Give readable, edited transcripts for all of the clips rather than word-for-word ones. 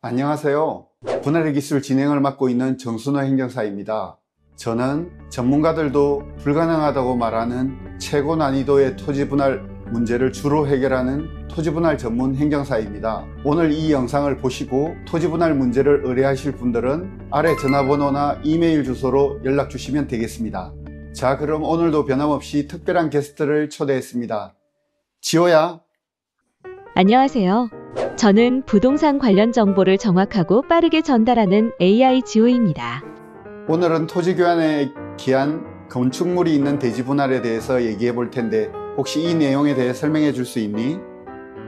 안녕하세요. 분할의 기술 진행을 맡고 있는 정순호 행정사입니다. 저는 전문가들도 불가능하다고 말하는 최고 난이도의 토지 분할 문제를 주로 해결하는 토지 분할 전문 행정사입니다. 오늘 이 영상을 보시고 토지 분할 문제를 의뢰하실 분들은 아래 전화번호나 이메일 주소로 연락 주시면 되겠습니다. 자, 그럼 오늘도 변함없이 특별한 게스트를 초대했습니다. 지호야. 안녕하세요. 저는 부동산 관련 정보를 정확하고 빠르게 전달하는 AI 지호입니다. 오늘은 토지 교환에 기한 건축물이 있는 대지 분할에 대해서 얘기해 볼 텐데 혹시 이 내용에 대해 설명해 줄 수 있니?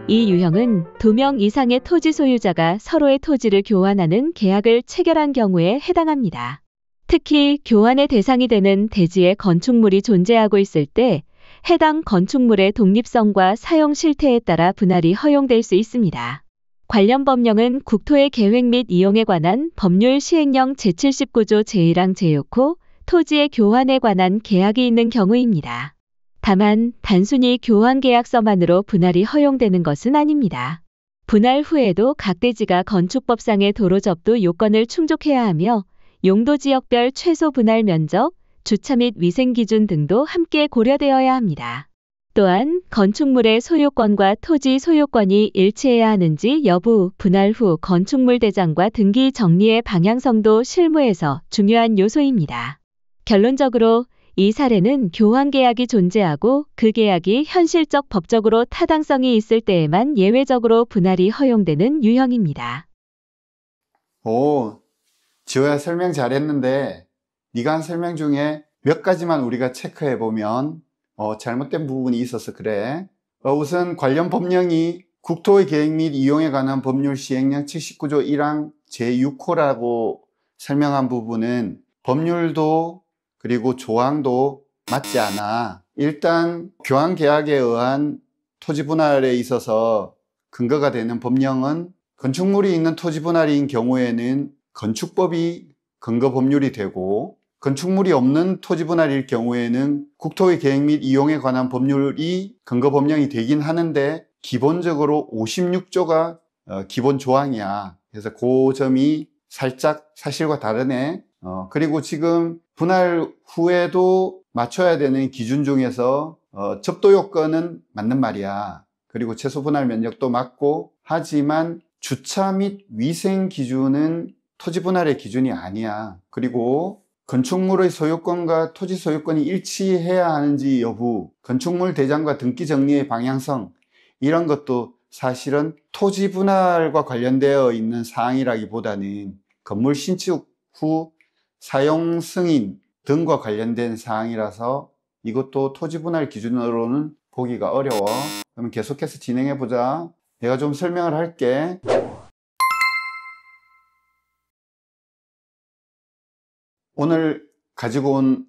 이 유형은 2명 이상의 토지 소유자가 서로의 토지를 교환하는 계약을 체결한 경우에 해당합니다. 특히 교환의 대상이 되는 대지에 건축물이 존재하고 있을 때 해당 건축물의 독립성과 사용 실태에 따라 분할이 허용될 수 있습니다. 관련 법령은 국토의 계획 및 이용에 관한 법률 시행령 제79조 제1항 제6호 토지의 교환에 관한 계약이 있는 경우입니다. 다만 단순히 교환 계약서만으로 분할이 허용되는 것은 아닙니다. 분할 후에도 각 대지가 건축법상의 도로 접두 요건을 충족해야 하며 용도 지역별 최소 분할 면적, 주차 및 위생 기준 등도 함께 고려되어야 합니다. 또한 건축물의 소유권과 토지 소유권이 일치해야 하는지 여부, 분할 후 건축물 대장과 등기 정리의 방향성도 실무에서 중요한 요소입니다. 결론적으로 이 사례는 교환 계약이 존재하고 그 계약이 현실적 법적으로 타당성이 있을 때에만 예외적으로 분할이 허용되는 유형입니다. 오, 지호야 설명 잘했는데 네가 한 설명 중에 몇 가지만 우리가 체크해 보면 잘못된 부분이 있어서 그래. 우선 관련 법령이 국토의 계획 및 이용에 관한 법률 시행령 79조 1항 제6호라고 설명한 부분은 법률도 그리고 조항도 맞지 않아. 일단 교환 계약에 의한 토지 분할에 있어서 근거가 되는 법령은 건축물이 있는 토지 분할인 경우에는 건축법이 근거 법률이 되고 건축물이 없는 토지 분할일 경우에는 국토의 계획 및 이용에 관한 법률이 근거 법령이 되긴 하는데 기본적으로 56조가 기본 조항이야. 그래서 그 점이 살짝 사실과 다르네. 그리고 지금 분할 후에도 맞춰야 되는 기준 중에서 접도 요건은 맞는 말이야. 그리고 최소 분할 면적도 맞고 하지만 주차 및 위생 기준은 토지 분할의 기준이 아니야. 그리고 건축물의 소유권과 토지 소유권이 일치해야 하는지 여부, 건축물 대장과 등기 정리의 방향성, 이런 것도 사실은 토지 분할과 관련되어 있는 사항이라기보다는 건물 신축 후 사용 승인 등과 관련된 사항이라서 이것도 토지 분할 기준으로는 보기가 어려워. 그럼 계속해서 진행해 보자. 내가 좀 설명을 할게. 오늘 가지고 온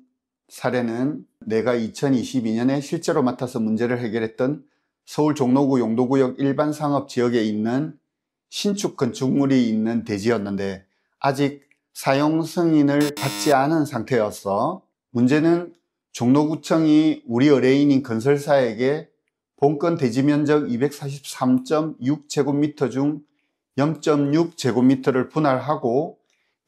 사례는 내가 2022년에 실제로 맡아서 문제를 해결했던 서울 종로구 용도구역 일반 상업 지역에 있는 신축 건축물이 있는 대지였는데 아직 사용 승인을 받지 않은 상태였어. 문제는 종로구청이 우리 의뢰인인 건설사에게 본건 대지 면적 243.6제곱미터 중 0.6제곱미터를 분할하고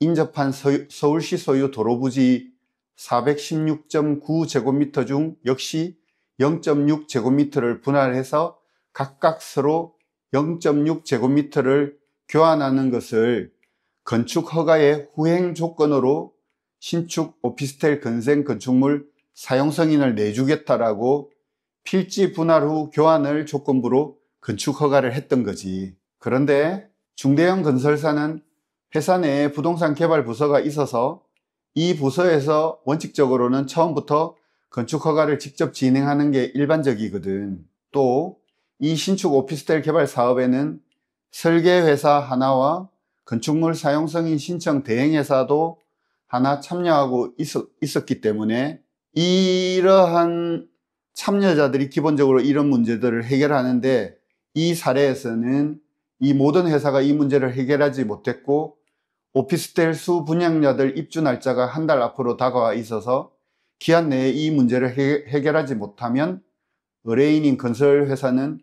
인접한 서울시 소유 도로부지 416.9제곱미터 중 역시 0.6제곱미터를 분할해서 각각 서로 0.6제곱미터를 교환하는 것을 건축 허가의 후행 조건으로 신축 오피스텔 건생 건축물 사용 승인을 내주겠다라고 필지 분할 후 교환을 조건부로 건축 허가를 했던 거지. 그런데 중대형 건설사는 회사 내에 부동산 개발 부서가 있어서 이 부서에서 원칙적으로는 처음부터 건축 허가를 직접 진행하는 게 일반적이거든. 또 이 신축 오피스텔 개발 사업에는 설계회사 하나와 건축물 사용 승인 신청 대행회사도 하나 참여하고 있었기 때문에 이러한 참여자들이 기본적으로 이런 문제들을 해결하는데 이 사례에서는 이 모든 회사가 이 문제를 해결하지 못했고 오피스텔 수 분양자들 입주 날짜가 한 달 앞으로 다가와 있어서 기한 내에 이 문제를 해결하지 못하면 의뢰인인 건설회사는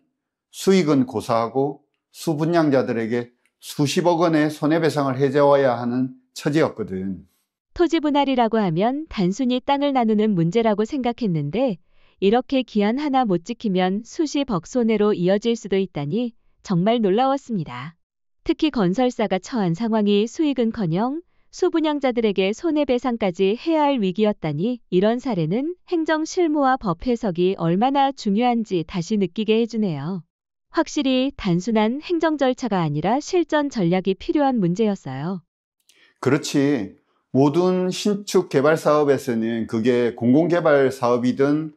수익은 고사하고 수분양자들에게 수십억 원의 손해배상을 해줘야 하는 처지였거든. 토지 분할이라고 하면 단순히 땅을 나누는 문제라고 생각했는데 이렇게 기한 하나 못 지키면 수십억 손해로 이어질 수도 있다니 정말 놀라웠습니다. 특히 건설사가 처한 상황이 수익은커녕 수분양자들에게 손해배상까지 해야 할 위기였다니 이런 사례는 행정 실무와 법 해석이 얼마나 중요한지 다시 느끼게 해주네요. 확실히 단순한 행정 절차가 아니라 실전 전략이 필요한 문제였어요. 그렇지. 모든 신축 개발 사업에서는 그게 공공개발 사업이든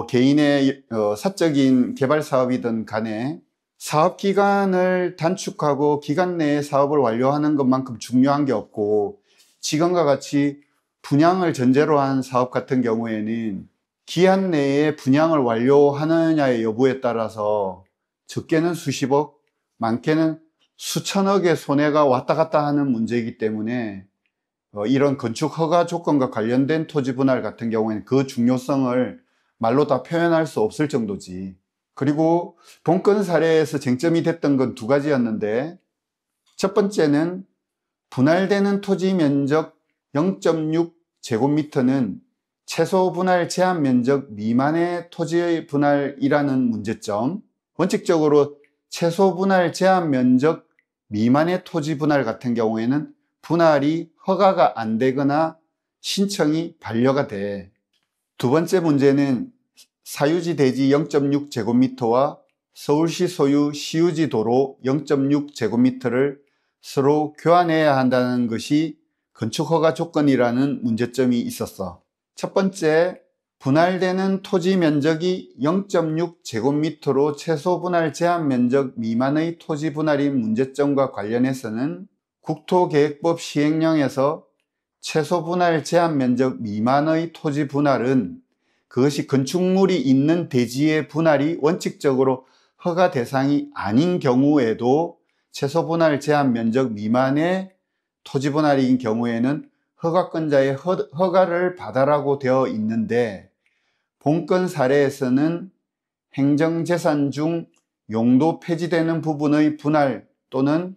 개인의 사적인 개발 사업이든 간에 사업 기간을 단축하고 기간 내에 사업을 완료하는 것만큼 중요한 게 없고, 지금과 같이 분양을 전제로 한 사업 같은 경우에는 기한 내에 분양을 완료하느냐의 여부에 따라서 적게는 수십억, 많게는 수천억의 손해가 왔다 갔다 하는 문제이기 때문에 이런 건축 허가 조건과 관련된 토지 분할 같은 경우에는 그 중요성을 말로 다 표현할 수 없을 정도지. 그리고 본건 사례에서 쟁점이 됐던 건 두 가지였는데, 첫 번째는 분할되는 토지 면적 0.6제곱미터는 최소 분할 제한 면적 미만의 토지 분할이라는 문제점. 원칙적으로 최소 분할 제한 면적 미만의 토지 분할 같은 경우에는 분할이 허가가 안 되거나 신청이 반려가 돼. 두 번째 문제는 사유지 대지 0.6제곱미터와 서울시 소유 시유지 도로 0.6제곱미터를 서로 교환해야 한다는 것이 건축허가 조건이라는 문제점이 있었어. 첫 번째, 분할되는 토지 면적이 0.6제곱미터로 최소 분할 제한 면적 미만의 토지 분할인 문제점과 관련해서는 국토계획법 시행령에서 최소 분할 제한 면적 미만의 토지 분할은 그것이 건축물이 있는 대지의 분할이 원칙적으로 허가 대상이 아닌 경우에도 최소 분할 제한 면적 미만의 토지 분할인 경우에는 허가권자의 허가를 받아라고 되어 있는데, 본건 사례에서는 행정재산 중 용도 폐지되는 부분의 분할 또는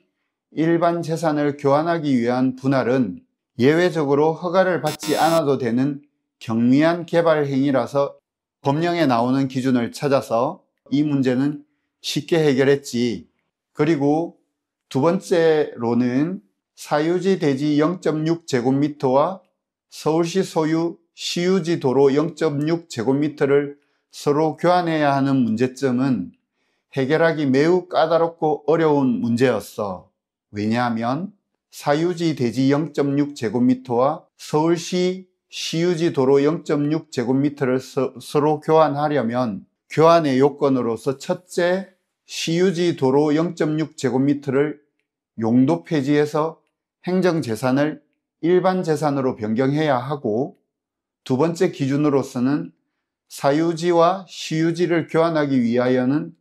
일반 재산을 교환하기 위한 분할은 예외적으로 허가를 받지 않아도 되는 경미한 개발 행위라서 법령에 나오는 기준을 찾아서 이 문제는 쉽게 해결했지. 그리고 두 번째로는 사유지 대지 0.6제곱미터와 서울시 소유 시유지 도로 0.6제곱미터를 서로 교환해야 하는 문제점은 해결하기 매우 까다롭고 어려운 문제였어. 왜냐하면 사유지 대지 0.6제곱미터와 서울시 시유지 도로 0.6제곱미터를 서로 교환하려면 교환의 요건으로서 첫째, 시유지 도로 0.6제곱미터를 용도 폐지해서 행정재산을 일반 재산으로 변경해야 하고, 두 번째 기준으로서는 사유지와 시유지를 교환하기 위하여는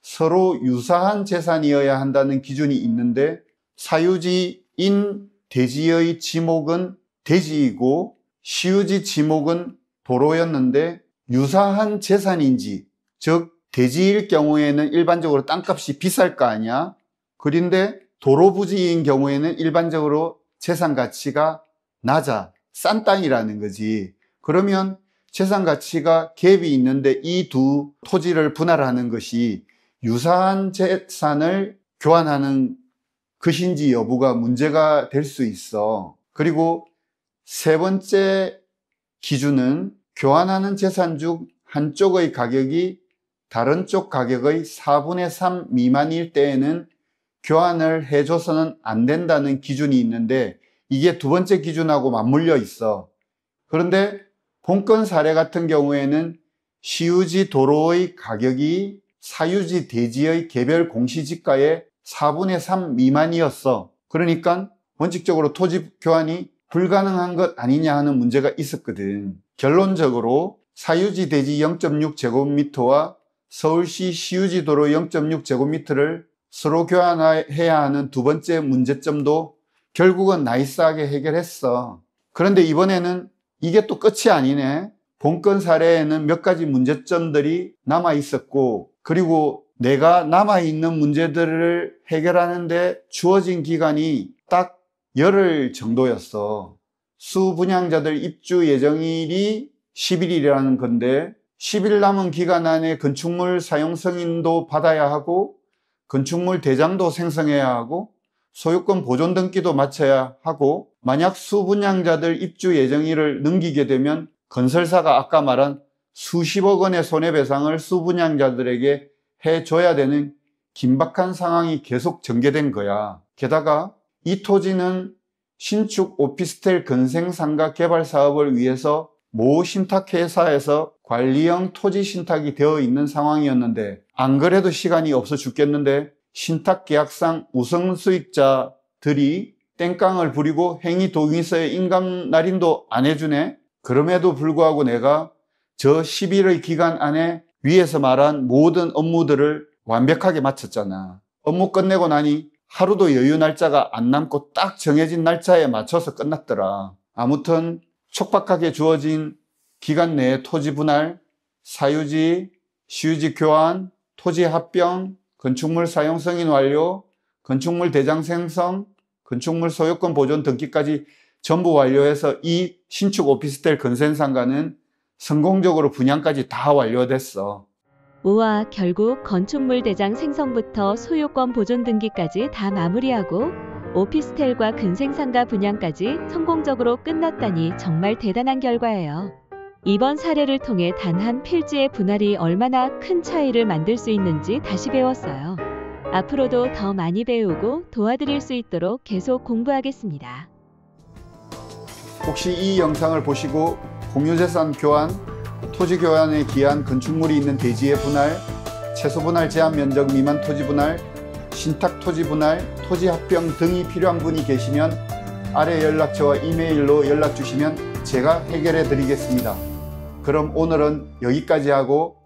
서로 유사한 재산이어야 한다는 기준이 있는데, 사유지인 대지의 지목은 대지이고 시유지 지목은 도로였는데 유사한 재산인지, 즉 대지일 경우에는 일반적으로 땅값이 비쌀 거 아니야. 그런데 도로 부지인 경우에는 일반적으로 재산 가치가 낮아, 싼 땅이라는 거지. 그러면 재산 가치가 갭이 있는데 이 두 토지를 분할하는 것이 유사한 재산을 교환하는 것인지 여부가 문제가 될 수 있어. 그리고 세 번째 기준은 교환하는 재산 중 한쪽의 가격이 다른 쪽 가격의 4분의 3 미만일 때에는 교환을 해줘서는 안 된다는 기준이 있는데, 이게 두 번째 기준하고 맞물려 있어. 그런데 본건 사례 같은 경우에는 시유지 도로의 가격이 사유지 대지의 개별 공시지가의 4분의 3 미만이었어. 그러니까 원칙적으로 토지 교환이 불가능한 것 아니냐 하는 문제가 있었거든. 결론적으로 사유지 대지 0.6제곱미터와 서울시 시유지 도로 0.6제곱미터를 서로 교환해야 하는 두 번째 문제점도 결국은 나이스하게 해결했어. 그런데 이번에는 이게 또 끝이 아니네. 본건 사례에는 몇 가지 문제점들이 남아 있었고, 그리고 내가 남아있는 문제들을 해결하는데 주어진 기간이 딱 열흘 정도였어. 수분양자들 입주 예정일이 10일이라는 건데 10일 남은 기간 안에 건축물 사용 승인도 받아야 하고 건축물 대장도 생성해야 하고 소유권 보존 등기도 마쳐야 하고 만약 수분양자들 입주 예정일을 넘기게 되면 건설사가 아까 말한 수십억 원의 손해배상을 수분양자들에게 해줘야 되는 긴박한 상황이 계속 전개된 거야. 게다가 이 토지는 신축 오피스텔 건생상가 개발 사업을 위해서 모 신탁회사에서 관리형 토지 신탁이 되어 있는 상황이었는데 안 그래도 시간이 없어 죽겠는데 신탁계약상 우선 수익자들이 땡깡을 부리고 행위 동의서에 인감 날인도 안 해주네. 그럼에도 불구하고 내가 저 10일의 기간 안에 위에서 말한 모든 업무들을 완벽하게 마쳤잖아. 업무 끝내고 나니 하루도 여유 날짜가 안 남고 딱 정해진 날짜에 맞춰서 끝났더라. 아무튼 촉박하게 주어진 기간 내에 토지 분할, 사유지, 시유지 교환, 토지 합병, 건축물 사용 승인 완료, 건축물 대장 생성, 건축물 소유권 보존 등기까지 전부 완료해서 이 신축 오피스텔 건센상가는 성공적으로 분양까지 다 완료됐어. 우와, 결국 건축물 대장 생성부터 소유권 보존 등기까지 다 마무리하고 오피스텔과 근생상가 분양까지 성공적으로 끝났다니 정말 대단한 결과예요. 이번 사례를 통해 단 한 필지의 분할이 얼마나 큰 차이를 만들 수 있는지 다시 배웠어요. 앞으로도 더 많이 배우고 도와드릴 수 있도록 계속 공부하겠습니다. 혹시 이 영상을 보시고 공유재산 교환, 토지 교환에 기한 건축물이 있는 대지의 분할, 최소 분할 제한 면적 미만 토지 분할, 신탁 토지 분할, 토지 합병 등이 필요한 분이 계시면 아래 연락처와 이메일로 연락 주시면 제가 해결해 드리겠습니다. 그럼 오늘은 여기까지 하고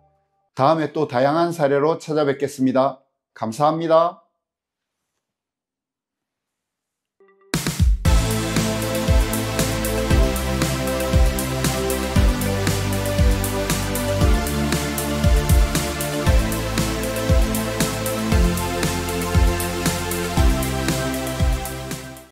다음에 또 다양한 사례로 찾아뵙겠습니다. 감사합니다.